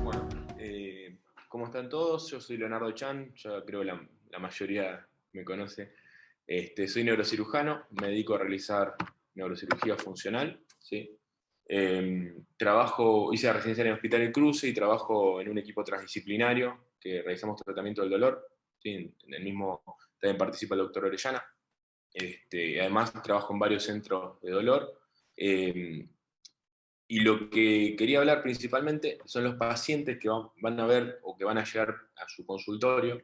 Bueno, ¿cómo están todos? Yo soy Leonardo Chan, ya creo la mayoría me conoce. Soy neurocirujano, me dedico a realizar neurocirugía funcional, ¿sí? Hice residencia en el Hospital El Cruce y trabajo en un equipo transdisciplinario que realizamos tratamiento del dolor, ¿sí? En el mismo también participa el doctor Orellana. Además trabajo en varios centros de dolor. Y lo que quería hablar principalmente son los pacientes que van a ver o que van a llegar a su consultorio,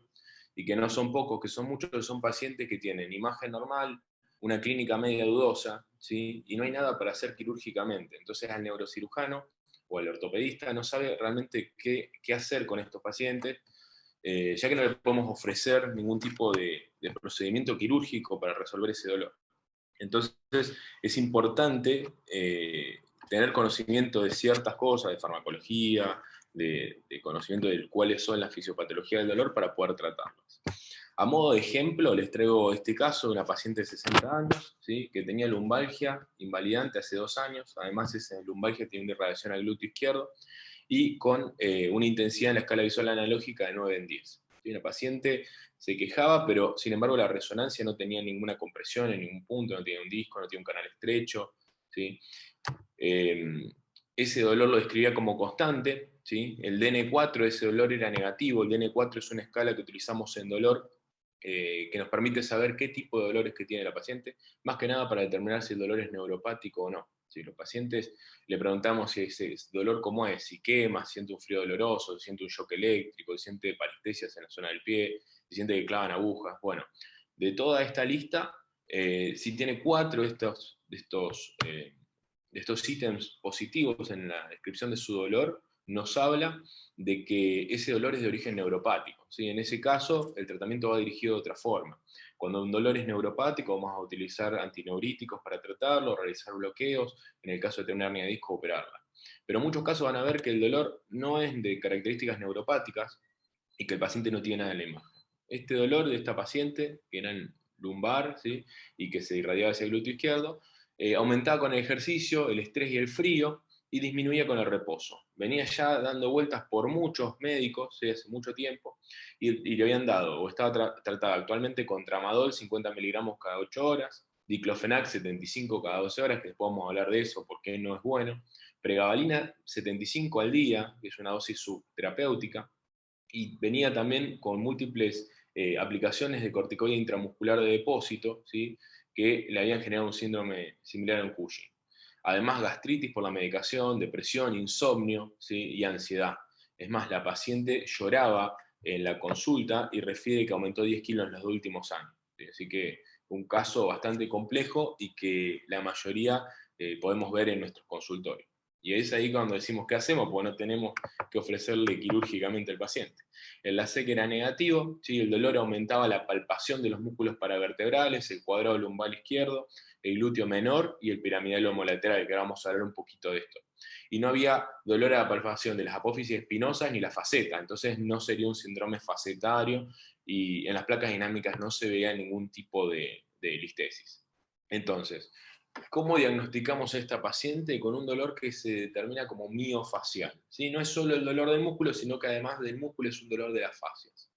y que no son pocos, que son muchos, que son pacientes que tienen imagen normal, una clínica media dudosa, ¿sí? Y no hay nada para hacer quirúrgicamente. Entonces el neurocirujano o el ortopedista no sabe realmente qué hacer con estos pacientes, ya que no le podemos ofrecer ningún tipo de procedimiento quirúrgico para resolver ese dolor. Entonces es importante tener conocimiento de ciertas cosas, de farmacología, de conocimiento de cuáles son las fisiopatologías del dolor para poder tratarlas. A modo de ejemplo, les traigo este caso de una paciente de 60 años, ¿sí? Que tenía lumbalgia invalidante hace 2 años. Además, esa lumbalgia tiene una irradiación al glúteo izquierdo y con una intensidad en la escala visual analógica de 9 en 10. ¿Sí? La paciente se quejaba, pero sin embargo la resonancia no tenía ninguna compresión en ningún punto, no tenía un disco, no tenía un canal estrecho, ¿sí? Ese dolor lo describía como constante, ¿sí? El DN4, ese dolor era negativo. El DN4 es una escala que utilizamos en dolor, que nos permite saber qué tipo de dolores que tiene la paciente, más que nada para determinar si el dolor es neuropático o no. Si los pacientes le preguntamos si ese dolor cómo es, si quema, si siente un frío doloroso, si siente un shock eléctrico, si siente parestesias en la zona del pie, si siente que clavan agujas. Bueno, de toda esta lista, si tiene 4 de estos ítems positivos en la descripción de su dolor, nos habla de que ese dolor es de origen neuropático, ¿sí? En ese caso, el tratamiento va dirigido de otra forma. Cuando un dolor es neuropático, vamos a utilizar antineuríticos para tratarlo, realizar bloqueos, en el caso de tener una hernia de disco, operarla. Pero en muchos casos van a ver que el dolor no es de características neuropáticas y que el paciente no tiene nada en la imagen. Este dolor de esta paciente, que era en lumbar, ¿sí? Y que se irradiaba hacia el glúteo izquierdo, aumentaba con el ejercicio, el estrés y el frío, y disminuía con el reposo. Venía ya dando vueltas por muchos médicos, ¿sí? Hace mucho tiempo, y le habían dado, o estaba tratada actualmente con tramadol 50 miligramos cada 8 horas, diclofenac 75 cada 12 horas, que después vamos a hablar de eso, porque no es bueno, pregabalina 75 al día, que es una dosis subterapéutica, y venía también con múltiples aplicaciones de corticoide intramuscular de depósito, ¿sí? Que le habían generado un síndrome similar a un Cushing. Además, gastritis por la medicación, depresión, insomnio, ¿sí? Y ansiedad. Es más, la paciente lloraba en la consulta y refiere que aumentó 10 kilos en los 2 últimos años. ¿Sí? Así que un caso bastante complejo y que la mayoría podemos ver en nuestros consultorios. Y es ahí cuando decimos qué hacemos, porque no tenemos que ofrecerle quirúrgicamente al paciente. El LASEK era negativo, ¿sí? El dolor aumentaba la palpación de los músculos paravertebrales, el cuadrado lumbar izquierdo, el glúteo menor y el piramidal homolateral, que ahora vamos a hablar un poquito de esto. Y no había dolor a la palpación de las apófisis espinosas ni la faceta, entonces no sería un síndrome facetario, y en las placas dinámicas no se veía ningún tipo de listesis. Entonces, ¿cómo diagnosticamos a esta paciente? Con un dolor que se determina como miofacial, ¿sí? No es solo el dolor del músculo, sino que además del músculo es un dolor de las fascias.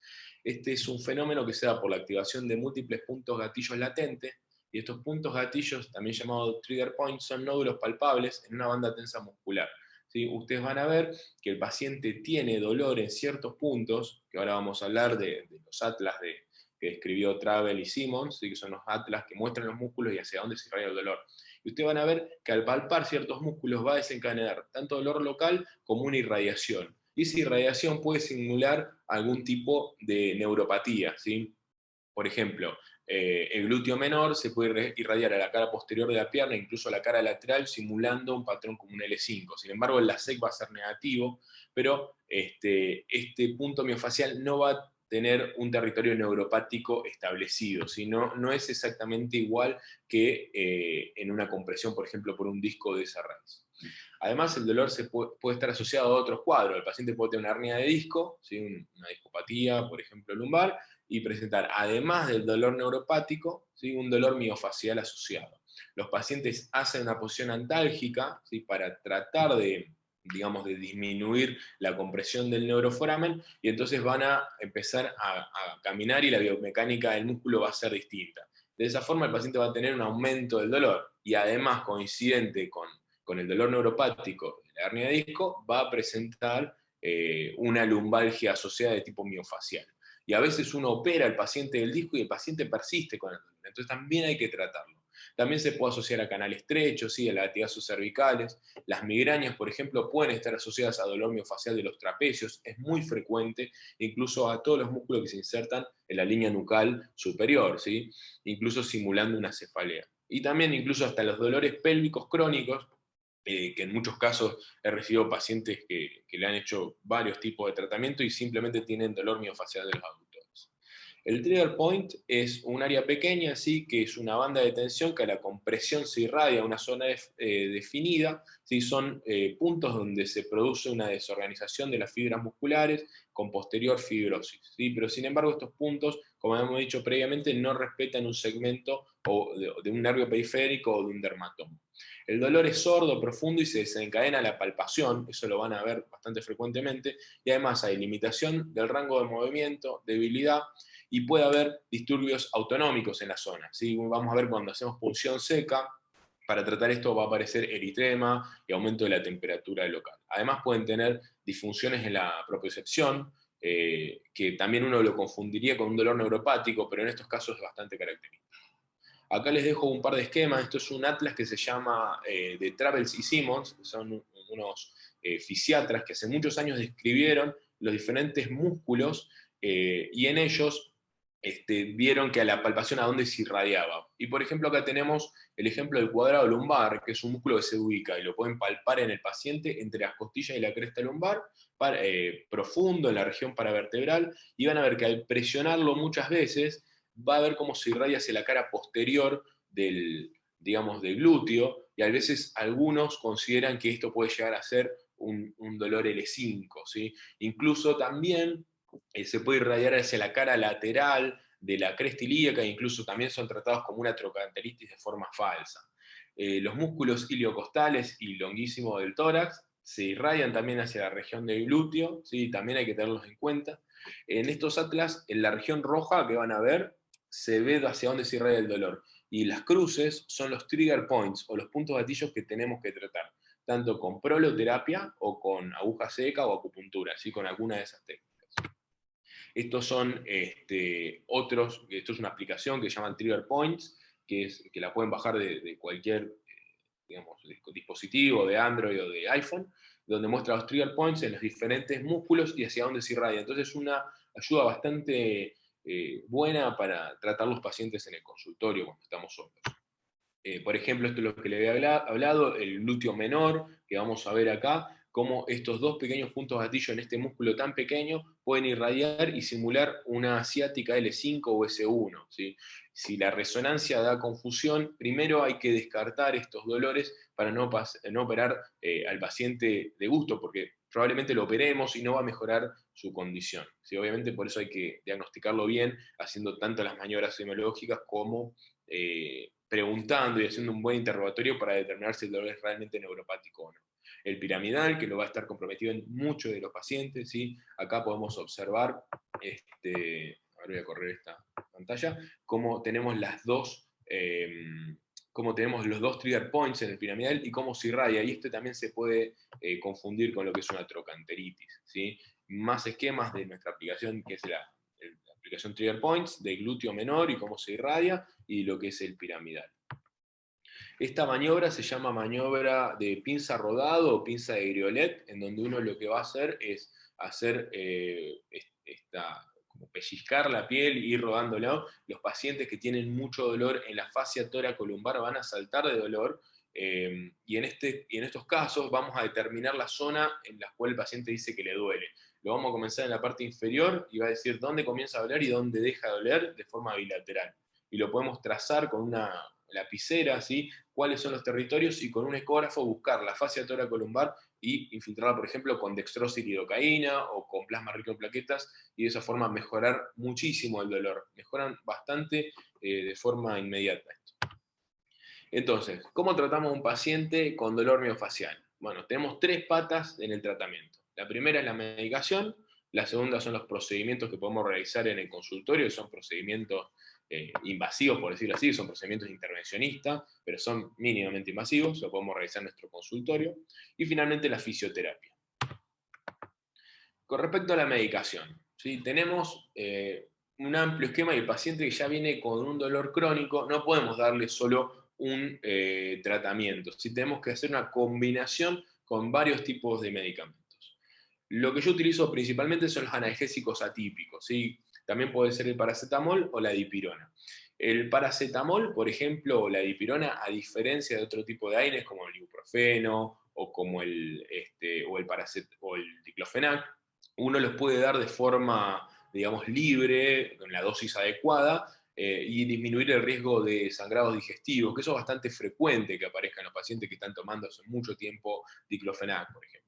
Este es un fenómeno que se da por la activación de múltiples puntos gatillos latentes, y estos puntos gatillos, también llamados trigger points, son nódulos palpables en una banda tensa muscular. ¿Sí? Ustedes van a ver que el paciente tiene dolor en ciertos puntos, que ahora vamos a hablar de los atlas que escribió Travel y Simmons, ¿sí? Que son los atlas que muestran los músculos y hacia dónde se irradia el dolor. Y ustedes van a ver que al palpar ciertos músculos va a desencadenar tanto dolor local como una irradiación. Y esa irradiación puede simular algún tipo de neuropatía, ¿sí? Por ejemplo, el glúteo menor se puede irradiar a la cara posterior de la pierna, incluso a la cara lateral, simulando un patrón como un L5. Sin embargo, el LASEK va a ser negativo, pero este punto miofacial no va tener un territorio neuropático establecido, ¿sí? No es exactamente igual que en una compresión, por ejemplo, por un disco de esa raíz. Además, el dolor puede estar asociado a otros cuadros. El paciente puede tener una hernia de disco, ¿sí? Una discopatía, por ejemplo, lumbar, y presentar, además del dolor neuropático, ¿sí? Un dolor miofacial asociado. Los pacientes hacen una posición antálgica, ¿sí? Para tratar de, digamos, de disminuir la compresión del neuroforamen, y entonces van a empezar a caminar y la biomecánica del músculo va a ser distinta. De esa forma el paciente va a tener un aumento del dolor, y además coincidente con el dolor neuropático de la hernia de disco, va a presentar una lumbalgia asociada de tipo miofacial. Y a veces uno opera al paciente del disco y el paciente persiste con el dolor, entonces también hay que tratarlo. También se puede asociar a canal estrecho, ¿sí? A latigazos cervicales. Las migrañas, por ejemplo, pueden estar asociadas a dolor miofacial de los trapecios, es muy frecuente, incluso a todos los músculos que se insertan en la línea nucal superior, ¿sí? Incluso simulando una cefalea. Y también incluso hasta los dolores pélvicos crónicos, que en muchos casos he recibido pacientes que le han hecho varios tipos de tratamiento y simplemente tienen dolor miofacial de los aductores. El trigger point es un área pequeña, ¿sí? Que es una banda de tensión que a la compresión se irradia a una zona definida, ¿sí? Son puntos donde se produce una desorganización de las fibras musculares con posterior fibrosis, ¿sí? Pero sin embargo estos puntos, como hemos dicho previamente, no respetan un segmento o de un nervio periférico o de un dermatoma. El dolor es sordo, profundo y se desencadena la palpación, eso lo van a ver bastante frecuentemente, y además hay limitación del rango de movimiento, debilidad, y puede haber disturbios autonómicos en la zona, ¿sí? Vamos a ver cuando hacemos punción seca, para tratar esto va a aparecer eritema y aumento de la temperatura local. Además pueden tener disfunciones en la propiocepción, que también uno lo confundiría con un dolor neuropático, pero en estos casos es bastante característico. Acá les dejo un par de esquemas. Esto es un atlas que se llama de Travels y Simmons, que son unos fisiatras que hace muchos años describieron los diferentes músculos y en ellos vieron que a la palpación a dónde se irradiaba. Y por ejemplo acá tenemos el ejemplo del cuadrado lumbar, que es un músculo que se ubica y lo pueden palpar en el paciente entre las costillas y la cresta lumbar, profundo en la región paravertebral, y van a ver que al presionarlo muchas veces va a ver cómo se irradia hacia la cara posterior del, digamos, del glúteo, y a veces algunos consideran que esto puede llegar a ser un dolor L5, ¿sí? Incluso también se puede irradiar hacia la cara lateral de la cresta ilíaca, e incluso también son tratados como una trocanteritis de forma falsa. Los músculos iliocostales y longuísimos del tórax se irradian también hacia la región del glúteo, ¿sí? También hay que tenerlos en cuenta. En estos atlas, en la región roja que van a ver, se ve hacia dónde se irradia el dolor. Y las cruces son los trigger points, o los puntos gatillos que tenemos que tratar, tanto con proloterapia o con aguja seca o acupuntura, ¿sí? Con alguna de esas técnicas. Estos son otros, esto es una aplicación que se llaman Trigger Points, que la pueden bajar de cualquier digamos, dispositivo de Android o de iPhone, donde muestra los Trigger Points en los diferentes músculos y hacia dónde se irradia. Entonces es una ayuda bastante buena para tratar los pacientes en el consultorio cuando estamos solos. Por ejemplo, esto es lo que le había hablado, el glúteo menor, que vamos a ver acá, cómo estos dos pequeños puntos gatillo en este músculo tan pequeño pueden irradiar y simular una ciática L5 o S1, ¿sí? Si la resonancia da confusión, primero hay que descartar estos dolores para no operar al paciente de gusto, porque probablemente lo operemos y no va a mejorar su condición, ¿sí? Obviamente por eso hay que diagnosticarlo bien, haciendo tanto las maniobras semiológicas como preguntando y haciendo un buen interrogatorio para determinar si el dolor es realmente neuropático o no. El piramidal, que lo va a estar comprometido en muchos de los pacientes, ¿sí? Acá podemos observar, ahora voy a correr esta pantalla, cómo tenemos las dos, cómo tenemos los dos trigger points en el piramidal y cómo se irradia, y esto también se puede confundir con lo que es una trocanteritis, ¿sí? Más esquemas de nuestra aplicación, que es la aplicación Trigger Points, de glúteo menor y cómo se irradia, y lo que es el piramidal. Esta maniobra se llama maniobra de pinza rodado o pinza de Griolet, en donde uno lo que va a hacer es hacer como pellizcar la piel y ir rodándolo. Los pacientes que tienen mucho dolor en la fascia tóracolumbar van a saltar de dolor Y en estos casos vamos a determinar la zona en la cual el paciente dice que le duele. Lo vamos a comenzar en la parte inferior y va a decir dónde comienza a doler y dónde deja de doler de forma bilateral. Y lo podemos trazar con una lapicera, ¿sí? Cuáles son los territorios, y con un ecógrafo buscar la fascia toracolumbar y infiltrarla, por ejemplo, con dextrosa y lidocaína o con plasma rico en plaquetas, y de esa forma mejorar muchísimo el dolor. Mejoran bastante de forma inmediata esto. Entonces, ¿cómo tratamos a un paciente con dolor miofacial? Bueno, tenemos 3 patas en el tratamiento. La primera es la medicación, la segunda son los procedimientos que podemos realizar en el consultorio, que son procedimientos invasivos, por decirlo así, son procedimientos intervencionistas, pero son mínimamente invasivos, lo podemos realizar en nuestro consultorio. Y finalmente la fisioterapia. Con respecto a la medicación, ¿sí? Tenemos un amplio esquema y el paciente que ya viene con un dolor crónico, no podemos darle solo un tratamiento, ¿sí? Tenemos que hacer una combinación con varios tipos de medicamentos. Lo que yo utilizo principalmente son los analgésicos atípicos, ¿sí? También puede ser el paracetamol o la dipirona. El paracetamol, por ejemplo, o la dipirona, a diferencia de otro tipo de AINES como el ibuprofeno o como el diclofenac, uno los puede dar de forma, digamos, libre, con la dosis adecuada, y disminuir el riesgo de sangrados digestivos, que eso es bastante frecuente que aparezca en los pacientes que están tomando hace mucho tiempo diclofenac, por ejemplo.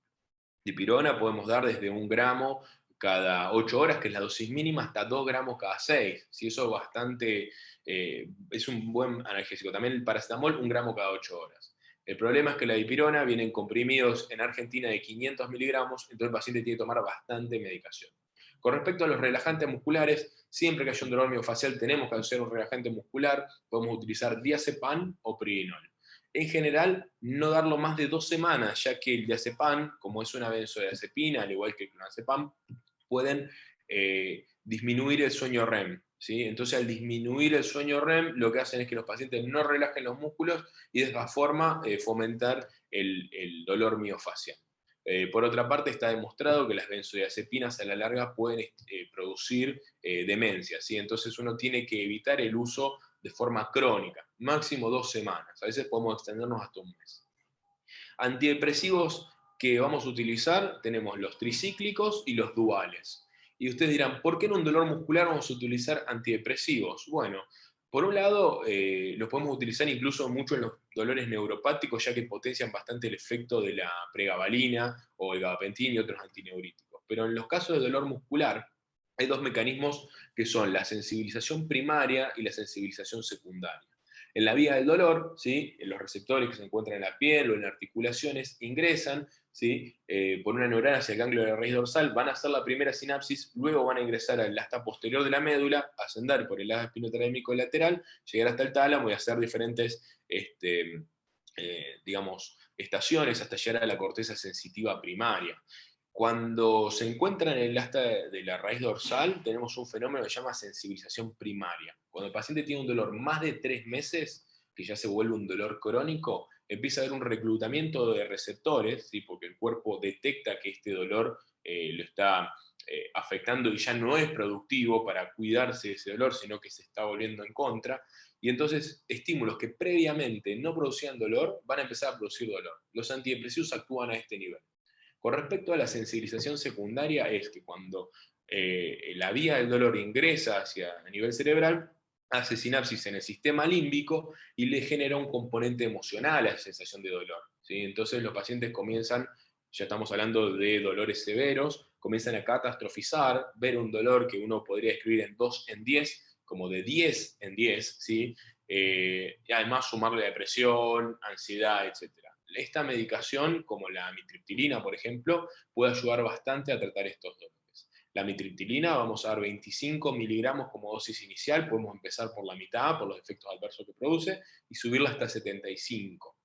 Dipirona podemos dar desde 1 gramo cada 8 horas, que es la dosis mínima, hasta 2 gramos cada 6. ¿Sí? Eso es bastante, es un buen analgésico. También el paracetamol, 1 gramo cada 8 horas. El problema es que la dipirona vienen comprimidos en Argentina de 500 miligramos, entonces el paciente tiene que tomar bastante medicación. Con respecto a los relajantes musculares, siempre que haya un dolor miofacial tenemos que hacer un relajante muscular, podemos utilizar diazepam o Pridinol. En general, no darlo más de 2 semanas, ya que el diazepam, como es una benzodiazepina, al igual que el clonazepam, pueden disminuir el sueño REM. ¿Sí? Entonces, al disminuir el sueño REM, lo que hacen es que los pacientes no relajen los músculos y de esta forma fomentar el dolor miofacial. Por otra parte, está demostrado que las benzodiazepinas a la larga pueden producir demencia, ¿sí? Entonces uno tiene que evitar el uso de forma crónica, máximo 2 semanas, a veces podemos extendernos hasta 1 mes. Antidepresivos que vamos a utilizar, tenemos los tricíclicos y los duales. Y ustedes dirán, ¿por qué en un dolor muscular vamos a utilizar antidepresivos? Bueno, por un lado, los podemos utilizar incluso mucho en los dolores neuropáticos, ya que potencian bastante el efecto de la pregabalina o el gabapentin y otros antineuríticos. Pero en los casos de dolor muscular, hay 2 mecanismos que son la sensibilización primaria y la sensibilización secundaria. En la vía del dolor, ¿sí? En los receptores que se encuentran en la piel o en articulaciones ingresan, ¿sí? Por una neurona hacia el ganglio de la raíz dorsal, van a hacer la primera sinapsis, luego van a ingresar al asta posterior de la médula, ascender por el lado espinotalámico lateral, llegar hasta el tálamo y hacer diferentes, digamos, estaciones hasta llegar a la corteza sensitiva primaria. Cuando se encuentra en el asta de la raíz dorsal, tenemos un fenómeno que se llama sensibilización primaria. Cuando el paciente tiene un dolor más de 3 meses, que ya se vuelve un dolor crónico, empieza a haber un reclutamiento de receptores, ¿sí? Porque el cuerpo detecta que este dolor lo está afectando y ya no es productivo para cuidarse de ese dolor, sino que se está volviendo en contra. Y entonces estímulos que previamente no producían dolor van a empezar a producir dolor. Los antidepresivos actúan a este nivel. Con respecto a la sensibilización secundaria, es que cuando la vía del dolor ingresa a nivel cerebral, hace sinapsis en el sistema límbico y le genera un componente emocional a la sensación de dolor. ¿Sí? Entonces los pacientes comienzan, ya estamos hablando de dolores severos, comienzan a catastrofizar, ver un dolor que uno podría escribir en 2 en 10, como de 10 en 10, ¿sí? Y además sumarle depresión, ansiedad, etc. Esta medicación, como la amitriptilina, por ejemplo, puede ayudar bastante a tratar estos dolores. La amitriptilina vamos a dar 25 miligramos como dosis inicial, podemos empezar por la mitad, por los efectos adversos que produce, y subirla hasta 75.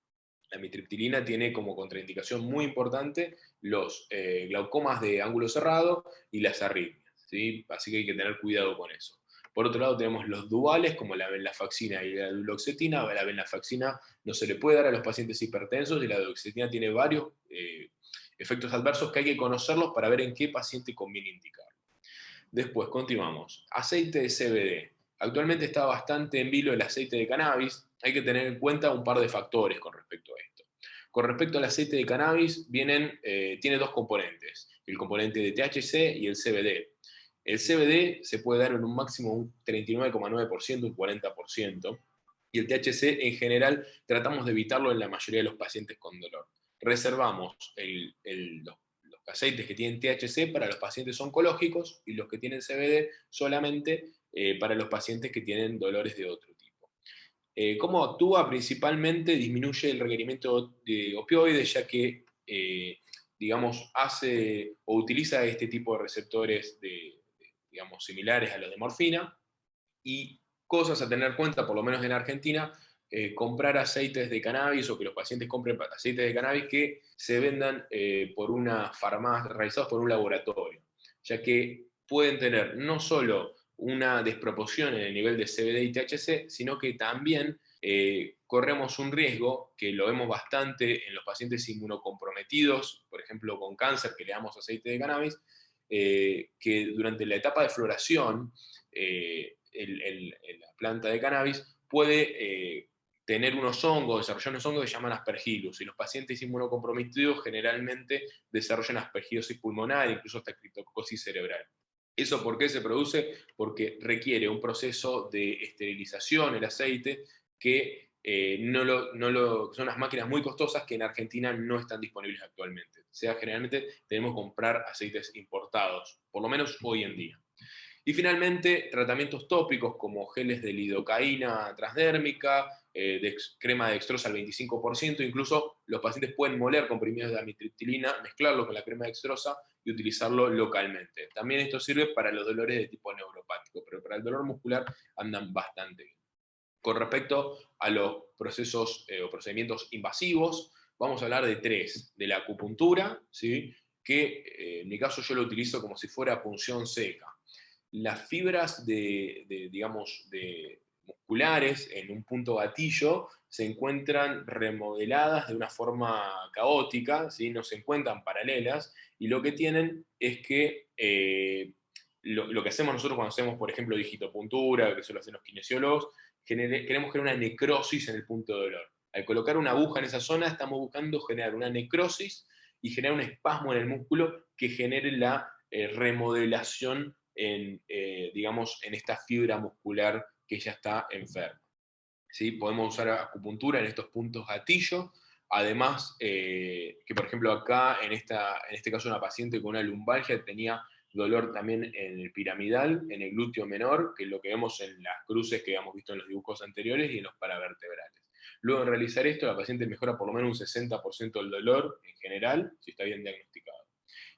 La amitriptilina tiene como contraindicación muy importante los glaucomas de ángulo cerrado y las arritmias, ¿sí? Así que hay que tener cuidado con eso. Por otro lado tenemos los duales, como la venlafaxina y la duloxetina. La venlafaxina no se le puede dar a los pacientes hipertensos y la duloxetina tiene varios efectos adversos que hay que conocerlos para ver en qué paciente conviene indicar. Después, continuamos. Aceite de CBD. Actualmente está bastante en vilo el aceite de cannabis. Hay que tener en cuenta un par de factores con respecto a esto. Con respecto al aceite de cannabis, tiene dos componentes, el componente de THC y el CBD. El CBD se puede dar en un máximo un 39,9%, un 40%, y el THC en general tratamos de evitarlo en la mayoría de los pacientes con dolor. Reservamos los aceites que tienen THC para los pacientes oncológicos y los que tienen CBD solamente para los pacientes que tienen dolores de otro tipo. ¿Cómo actúa? Principalmente disminuye el requerimiento de opioides, ya que, digamos, hace o utiliza este tipo de receptores digamos, similares a los de morfina, y cosas a tener en cuenta, por lo menos en Argentina, comprar aceites de cannabis o que los pacientes compren aceites de cannabis que se vendan por una farmacia, realizados por un laboratorio, ya que pueden tener no solo una desproporción en el nivel de CBD y THC, sino que también corremos un riesgo, que lo vemos bastante en los pacientes inmunocomprometidos, por ejemplo con cáncer, que le damos aceite de cannabis, que durante la etapa de floración, la planta de cannabis puede tener unos hongos, desarrollar unos hongos que se llaman aspergillus, y los pacientes inmunocomprometidos generalmente desarrollan aspergillosis pulmonar, incluso hasta criptococcus cerebral. ¿Eso por qué se produce? Porque requiere un proceso de esterilización el aceite que son unas máquinas muy costosas que en Argentina no están disponibles actualmente. O sea, generalmente tenemos que comprar aceites importados, por lo menos hoy en día. Y finalmente, tratamientos tópicos como geles de lidocaína transdérmica, crema de dextrosa al 25%, incluso los pacientes pueden moler comprimidos de amitriptilina, mezclarlo con la crema de dextrosa y utilizarlo localmente. También esto sirve para los dolores de tipo neuropático, pero para el dolor muscular andan bastante bien. Con respecto a los procesos o procedimientos invasivos, vamos a hablar de tres. De la acupuntura, ¿sí? Que en mi caso yo lo utilizo como si fuera punción seca. Las fibras digamos, musculares en un punto gatillo se encuentran remodeladas de una forma caótica, ¿sí? No se encuentran paralelas, y lo que tienen es que lo que hacemos nosotros cuando hacemos, por ejemplo, digitopuntura, que eso lo hacen los kinesiólogos, queremos generar una necrosis en el punto de dolor. Al colocar una aguja en esa zona, estamos buscando generar una necrosis y generar un espasmo en el músculo que genere la remodelación digamos, en esta fibra muscular que ya está enferma. ¿Sí? Podemos usar acupuntura en estos puntos gatillo. Además, que por ejemplo acá, en este caso, una paciente con una lumbalgia tenía dolor también en el piramidal, en el glúteo menor, que es lo que vemos en las cruces que hemos visto en los dibujos anteriores, y en los paravertebrales. Luego de realizar esto, la paciente mejora por lo menos un 60% del dolor en general, si está bien diagnosticado.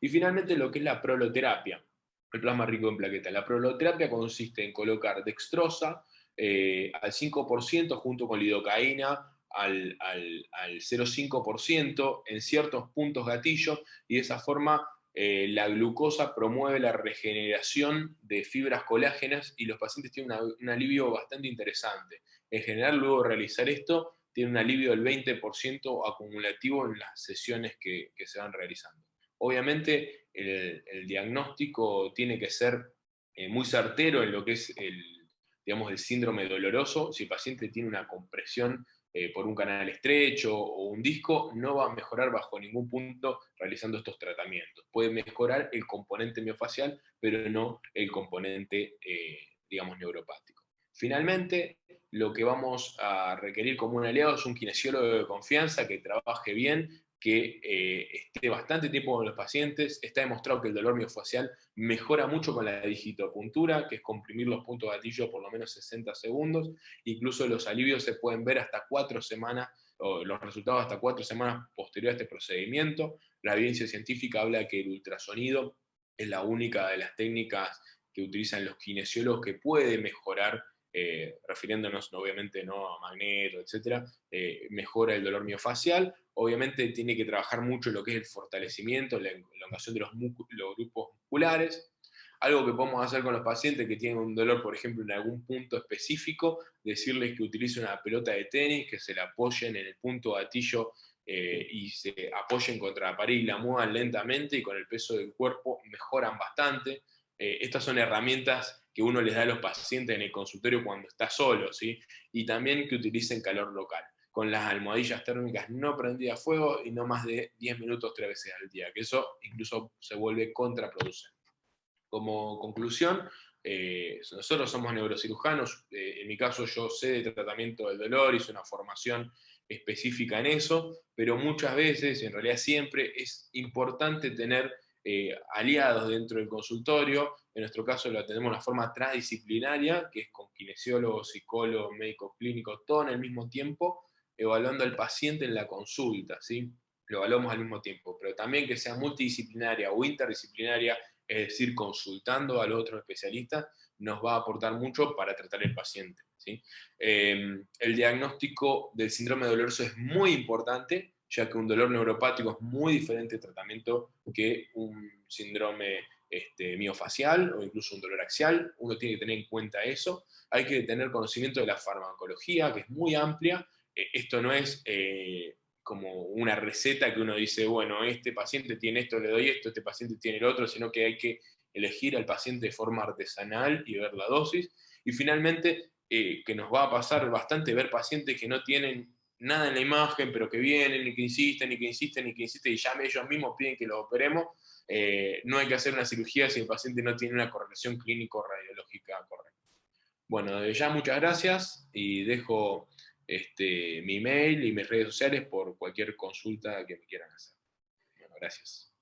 Y finalmente, lo que es la proloterapia, el plasma rico en plaquetas. La proloterapia consiste en colocar dextrosa al 5% junto con lidocaína al 0,5% en ciertos puntos gatillo, y de esa forma la glucosa promueve la regeneración de fibras colágenas y los pacientes tienen un alivio bastante interesante. En general, luego de realizar esto, tiene un alivio del 20% acumulativo en las sesiones que se van realizando. Obviamente, el diagnóstico tiene que ser muy certero en lo que es digamos, el síndrome doloroso. Si el paciente tiene una compresión por un canal estrecho o un disco, no va a mejorar bajo ningún punto realizando estos tratamientos. Puede mejorar el componente miofacial, pero no el componente, digamos, neuropático. Finalmente, lo que vamos a requerir como un aliado es un kinesiólogo de confianza que trabaje bien, que esté bastante tiempo con los pacientes. Está demostrado que el dolor miofacial mejora mucho con la digitopuntura, que es comprimir los puntos gatillo por lo menos 60 segundos. Incluso los alivios se pueden ver hasta 4 semanas, o los resultados hasta 4 semanas posterior a este procedimiento. La evidencia científica habla que el ultrasonido es la única de las técnicas que utilizan los kinesiólogos que puede mejorar, refiriéndonos obviamente no a magneto, etc., mejora el dolor miofacial. Obviamente tiene que trabajar mucho lo que es el fortalecimiento, la elongación de los grupos musculares. Algo que podemos hacer con los pacientes que tienen un dolor, por ejemplo, en algún punto específico, decirles que utilicen una pelota de tenis, que se la apoyen en el punto gatillo y se apoyen contra la pared y la muevan lentamente, y con el peso del cuerpo mejoran bastante. Estas son herramientas que uno les da a los pacientes en el consultorio cuando está solo, ¿sí? Y también que utilicen calor local, con las almohadillas térmicas no prendidas a fuego y no más de 10 minutos 3 veces al día, que eso incluso se vuelve contraproducente. Como conclusión, nosotros somos neurocirujanos, en mi caso yo sé de tratamiento del dolor, hice una formación específica en eso, pero muchas veces, en realidad siempre, es importante tener aliados dentro del consultorio. En nuestro caso lo atendemos de una forma transdisciplinaria, que es con kinesiólogos, psicólogos, médicos clínicos, todo en el mismo tiempo, evaluando al paciente en la consulta, ¿sí? Lo evaluamos al mismo tiempo, pero también que sea multidisciplinaria o interdisciplinaria, es decir, consultando a los otros especialistas, nos va a aportar mucho para tratar el paciente, ¿sí? El diagnóstico del síndrome doloroso es muy importante, ya que un dolor neuropático es muy diferente de tratamiento que un síndrome miofacial o incluso un dolor axial. Uno tiene que tener en cuenta eso. Hay que tener conocimiento de la farmacología, que es muy amplia. Esto no es como una receta que uno dice, bueno, este paciente tiene esto, le doy esto, este paciente tiene el otro, sino que hay que elegir al paciente de forma artesanal y ver la dosis. Y finalmente, que nos va a pasar bastante ver pacientes que no tienen nada en la imagen, pero que vienen y que insisten y que insisten y que insisten y ya ellos mismos piden que lo operemos. No hay que hacer una cirugía si el paciente no tiene una correlación clínico-radiológica correcta. Bueno, desde ya muchas gracias y dejo mi email y mis redes sociales por cualquier consulta que me quieran hacer. Bueno, gracias.